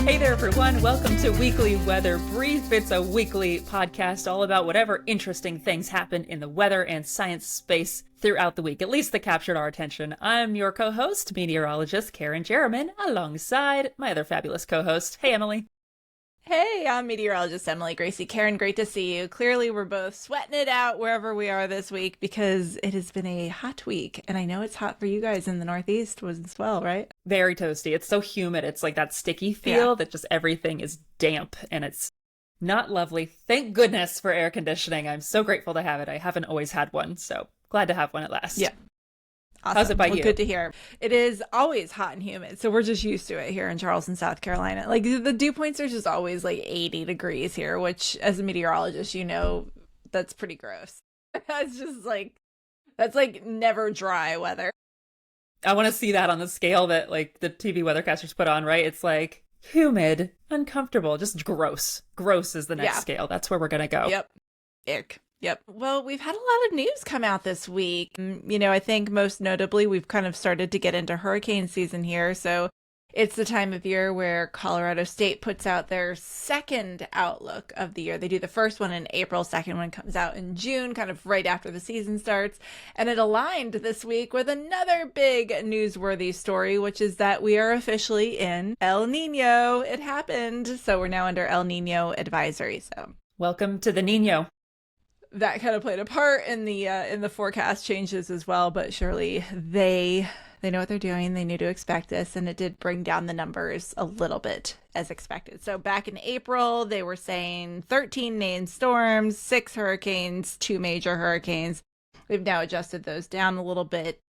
Hey there, everyone. Welcome to Weekly Weather Brief. It's a weekly podcast all about whatever interesting things happen in the weather and science space throughout the week, at least that captured our attention. I'm your co-host, meteorologist Kerrin Jeromin, alongside my other fabulous co-host. Hey, Emily. Hey, I'm meteorologist Emily. Gracey. Kerrin, great to see you. Clearly, we're both sweating it out wherever we are this week because it has been a hot week. And I know it's hot for you guys in the Northeast as well, right? Very toasty. It's so humid. It's like that sticky feel that just everything is damp and it's not lovely. Thank goodness for air conditioning. I'm so grateful to have it. I haven't always had one, so glad to have one at last. Yeah. Awesome. How's it by you? Good to hear. It is always hot and humid, so we're just used to it here in Charleston, South Carolina. Like the dew points are just always like 80 degrees here, which as a meteorologist, you know, that's pretty gross. That's just like, that's like never dry weather. I want to see that on the scale that like the TV weathercasters put on, right? It's like humid, uncomfortable, just gross. Gross is the next scale. That's where we're going to go. Yep. Ick. Yep. Well, we've had a lot of news come out this week. You know, I think most notably, we've kind of started to get into hurricane season here. So it's the time of year where Colorado State puts out their second outlook of the year. They do the first one in April, second one comes out in June, kind of right after the season starts. And it aligned this week with another big newsworthy story, which is that we are officially in El Nino. It happened. So we're now under El Nino advisory. So welcome to the Nino. That kind of played a part in the forecast changes as well, but surely they know what they're doing. They knew to expect this, and it did bring down the numbers a little bit as expected. So back in April, they were saying 13 named storms, 6 hurricanes, 2 major hurricanes. We've now adjusted those down a little bit.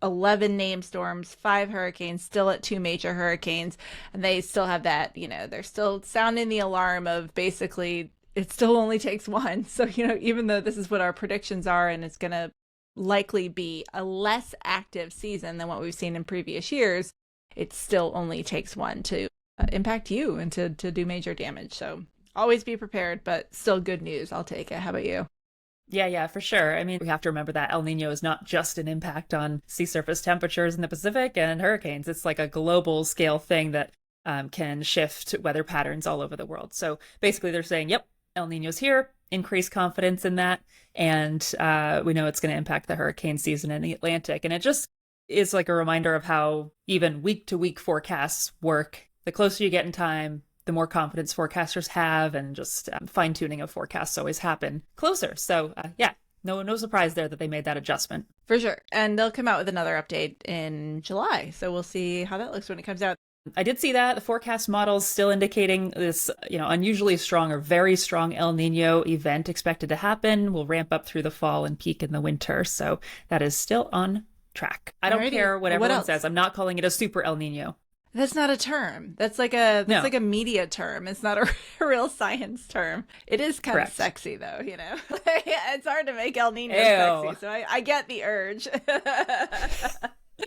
11 named storms, 5 hurricanes, still at 2 major hurricanes, and they still have that, you know, they're still sounding the alarm of basically it still only takes one. So, you know, even though this is what our predictions are and it's going to likely be a less active season than what we've seen in previous years, it still only takes one to impact you and to do major damage. So always be prepared, but still good news. I'll take it. How about you? Yeah, for sure. I mean, we have to remember that El Nino is not just an impact on sea surface temperatures in the Pacific and hurricanes. It's like a global scale thing that can shift weather patterns all over the world. So basically they're saying, yep, El Nino's here, increased confidence in that, and we know it's going to impact the hurricane season in the Atlantic. And it just is like a reminder of how even week-to-week forecasts work. The closer you get in time, the more confidence forecasters have, and just fine-tuning of forecasts always happen closer. So no surprise there that they made that adjustment. For sure. And they'll come out with another update in July. So we'll see how that looks when it comes out. I did see that the forecast models still indicating this, unusually strong or very strong El Nino event expected to happen. Will ramp up through the fall and peak in the winter. So that is still on track. I don't care what everyone says. I'm not calling it a super El Nino. That's not a term. That's like a media term. It's not a real science term. It is kind of sexy though, you know. It's hard to make El Nino sexy. So I get the urge.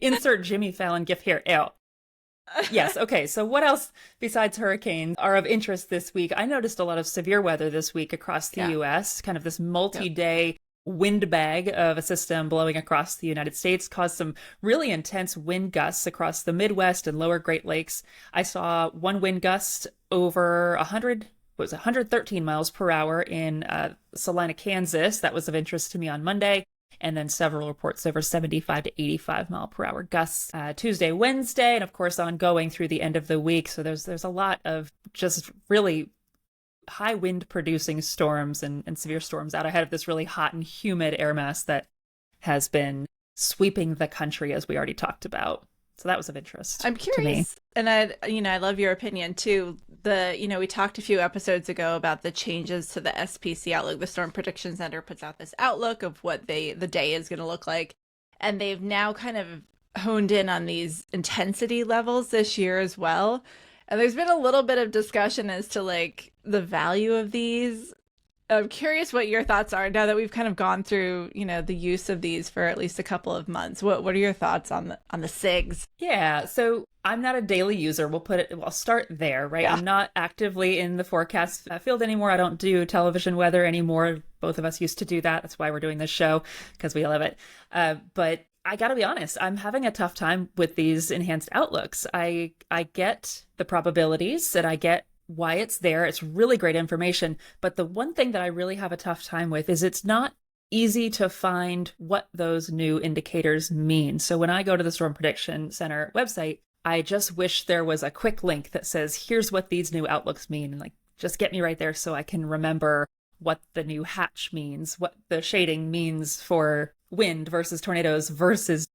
Insert Jimmy Fallon gif here. Ew. Yes. Okay. So what else besides hurricanes are of interest this week? I noticed a lot of severe weather this week across the U.S., kind of this multi-day wind bag of a system blowing across the United States caused some really intense wind gusts across the Midwest and lower Great Lakes. I saw one wind gust over 113 miles per hour in Salina, Kansas. That was of interest to me on Monday. And then several reports over 75 to 85 mile per hour gusts Tuesday, Wednesday, and of course ongoing through the end of the week. So there's a lot of just really high wind producing storms and severe storms out ahead of this really hot and humid air mass that has been sweeping the country, as we already talked about. So that was of interest. I'm curious, and I love your opinion too. We talked a few episodes ago about the changes to the SPC outlook. The Storm Prediction Center puts out this outlook of what the day is going to look like, and they've now kind of honed in on these intensity levels this year as well. And there's been a little bit of discussion as to like the value of these. I'm curious what your thoughts are now that we've kind of gone through, the use of these for at least a couple of months. What are your thoughts on the SIGs? Yeah, so I'm not a daily user. I'll start there, right? Yeah. I'm not actively in the forecast field anymore. I don't do television weather anymore. Both of us used to do that. That's why we're doing this show, because we love it. But I gotta be honest, I'm having a tough time with these enhanced outlooks. I get the probabilities and I get why it's there. It's really great information. But the one thing that I really have a tough time with is it's not easy to find what those new indicators mean. So when I go to the Storm Prediction Center website, I just wish there was a quick link that says, here's what these new outlooks mean. And like, just get me right there so I can remember what the new hatch means, what the shading means for wind versus tornadoes versus,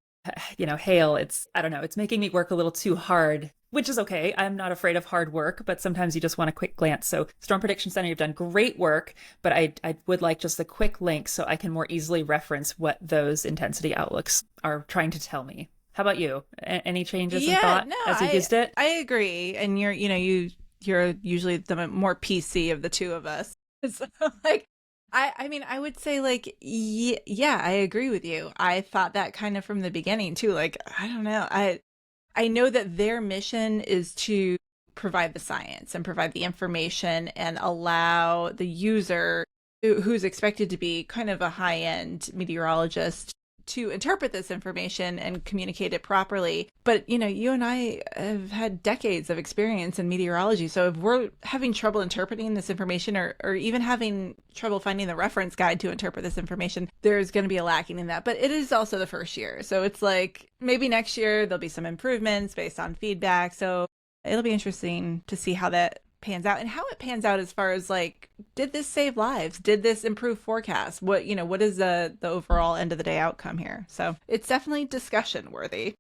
hail. I don't know, it's making me work a little too hard, which is okay. I'm not afraid of hard work, but sometimes you just want a quick glance. So Storm Prediction Center, you've done great work, but I would like just a quick link so I can more easily reference what those intensity outlooks are trying to tell me. How about you? Any changes in thought as you used it? I agree. And you're usually the more PC of the two of us. So like, I mean, I would say like, yeah, I agree with you. I thought that kind of from the beginning too. Like, I don't know. I know that their mission is to provide the science and provide the information and allow the user who's expected to be kind of a high-end meteorologist to interpret this information and communicate it properly. But, you and I have had decades of experience in meteorology. So if we're having trouble interpreting this information or even having trouble finding the reference guide to interpret this information, there's going to be a lacking in that. But it is also the first year. So it's like maybe next year there'll be some improvements based on feedback. So it'll be interesting to see how that pans out and how it pans out as far as like, did this save lives? Did this improve forecasts? What is the overall end of the day outcome here? So it's definitely discussion worthy.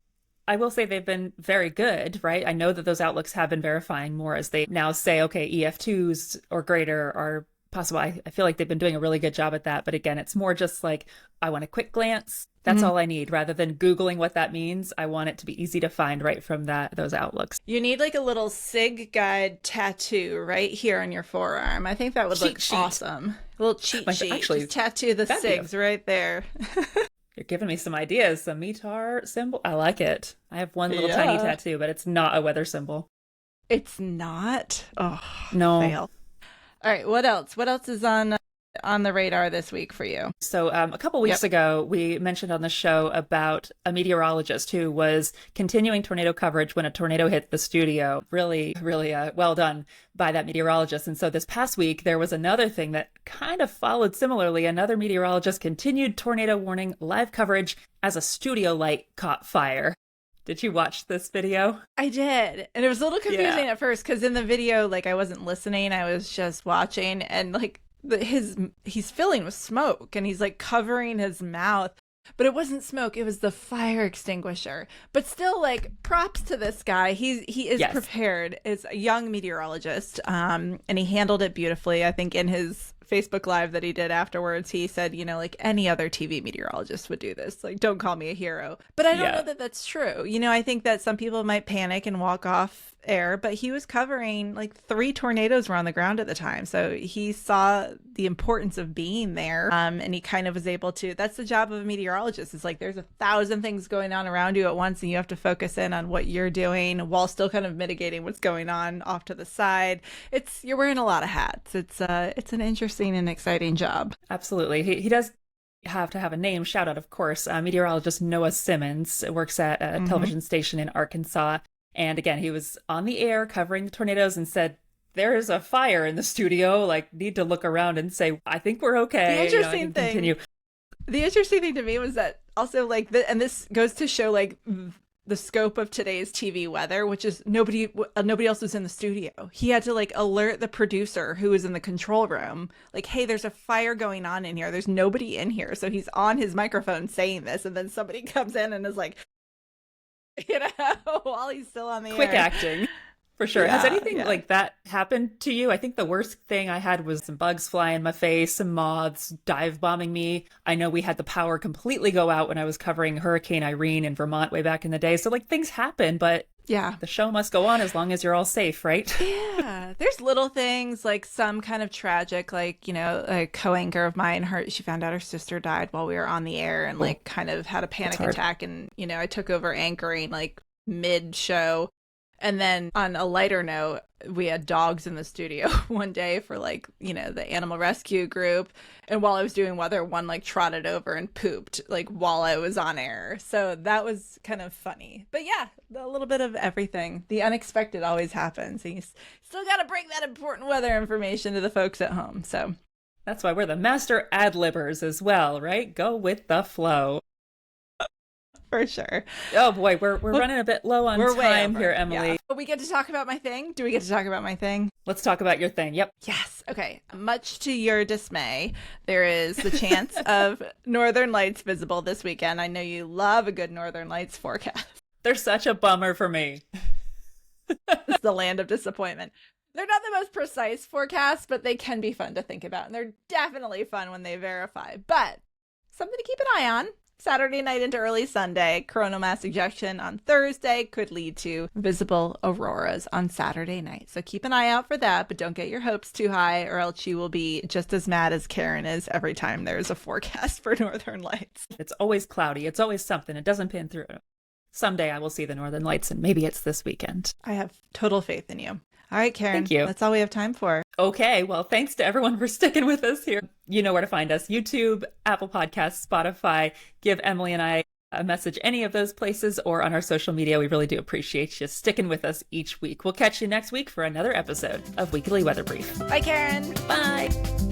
I will say they've been very good, right? I know that those outlooks have been verifying more as they now say, okay, EF2s or greater are possible. I feel like they've been doing a really good job at that. But again, it's more just like, I want a quick glance. That's all I need. Rather than Googling what that means, I want it to be easy to find right from those outlooks. You need like a little SIG guide tattoo right here on your forearm. I think that would look awesome. A little cheat sheet. Actually, just tattoo the SIGs right there. You're giving me some ideas. Some METAR symbol. I like it. I have one little tiny tattoo, but it's not a weather symbol. It's not? Oh, no. Fail. All right. What else? What else is on the radar this week for you? So a couple weeks ago, we mentioned on the show about a meteorologist who was continuing tornado coverage when a tornado hit the studio. Really, really well done by that meteorologist. And so this past week, there was another thing that kind of followed similarly. Another meteorologist continued tornado warning live coverage as a studio light caught fire. Did you watch this video? I did. And it was a little confusing at first because in the video, like I wasn't listening. I was just watching and like he's filling with smoke and he's like covering his mouth. But it wasn't smoke. It was the fire extinguisher. But still, like, props to this guy. He is prepared. Is a young meteorologist. And he handled it beautifully. I think in his Facebook Live that he did afterwards, he said, like any other TV meteorologist would do this. Like, don't call me a hero. But I don't know that that's true. I think that some people might panic and walk off air, but he was covering like 3 tornadoes were on the ground at the time. So he saw the importance of being there. And he kind of was able to, that's the job of a meteorologist. It's like there's 1,000 things going on around you at once and you have to focus in on what you're doing while still kind of mitigating what's going on off to the side. You're wearing a lot of hats. It's an interesting and exciting job. Absolutely. He does have to have a name. Shout out, of course. Meteorologist Noah Simmons works at a television station in Arkansas. And again, he was on the air covering the tornadoes and said, there is a fire in the studio, like need to look around and say, I think we're okay. The interesting thing to me was that also like, and this goes to show like the scope of today's TV weather, which is nobody else was in the studio. He had to like alert the producer who was in the control room, like, hey, there's a fire going on in here. There's nobody in here. So he's on his microphone saying this. And then somebody comes in and is like, while he's still on the quick air. Acting. For sure. Has anything like that happened to you? I think the worst thing I had was some bugs fly in my face, some moths dive bombing me. I know we had the power completely go out when I was covering Hurricane Irene in Vermont way back in the day. So like things happen, but the show must go on as long as you're all safe, right? Yeah. There's little things like some kind of tragic, like, a co-anchor of mine, she found out her sister died while we were on the air and like kind of had a panic attack. And, I took over anchoring like mid show. And then on a lighter note, we had dogs in the studio one day for like, you know, the animal rescue group. And while I was doing weather, one like trotted over and pooped like while I was on air. So that was kind of funny. But yeah, a little bit of everything. The unexpected always happens. And you still got to bring that important weather information to the folks at home. So that's why we're the master ad-libbers as well, right? Go with the flow. For sure. Oh boy, we're running a bit low on time here, Emily. Yeah. But we get to talk about my thing? Do we get to talk about my thing? Let's talk about your thing. Yep. Yes. Okay. Much to your dismay, there is the chance of northern lights visible this weekend. I know you love a good northern lights forecast. They're such a bummer for me. It's the land of disappointment. They're not the most precise forecasts, but they can be fun to think about. And they're definitely fun when they verify. But something to keep an eye on. Saturday night into early Sunday, coronal mass ejection on Thursday could lead to visible auroras on Saturday night. So keep an eye out for that, but don't get your hopes too high or else you will be just as mad as Kerrin is every time there's a forecast for northern lights. It's always cloudy. It's always something. It doesn't pin through. Someday I will see the northern lights and maybe it's this weekend. I have total faith in you. All right, Kerrin. Thank you. That's all we have time for. Okay, well, thanks to everyone for sticking with us here. You know where to find us. YouTube, Apple Podcasts, Spotify. Give Emily and I a message any of those places or on our social media. We really do appreciate you sticking with us each week. We'll catch you next week for another episode of Weekly Weather Brief. Bye, Kerrin. Bye.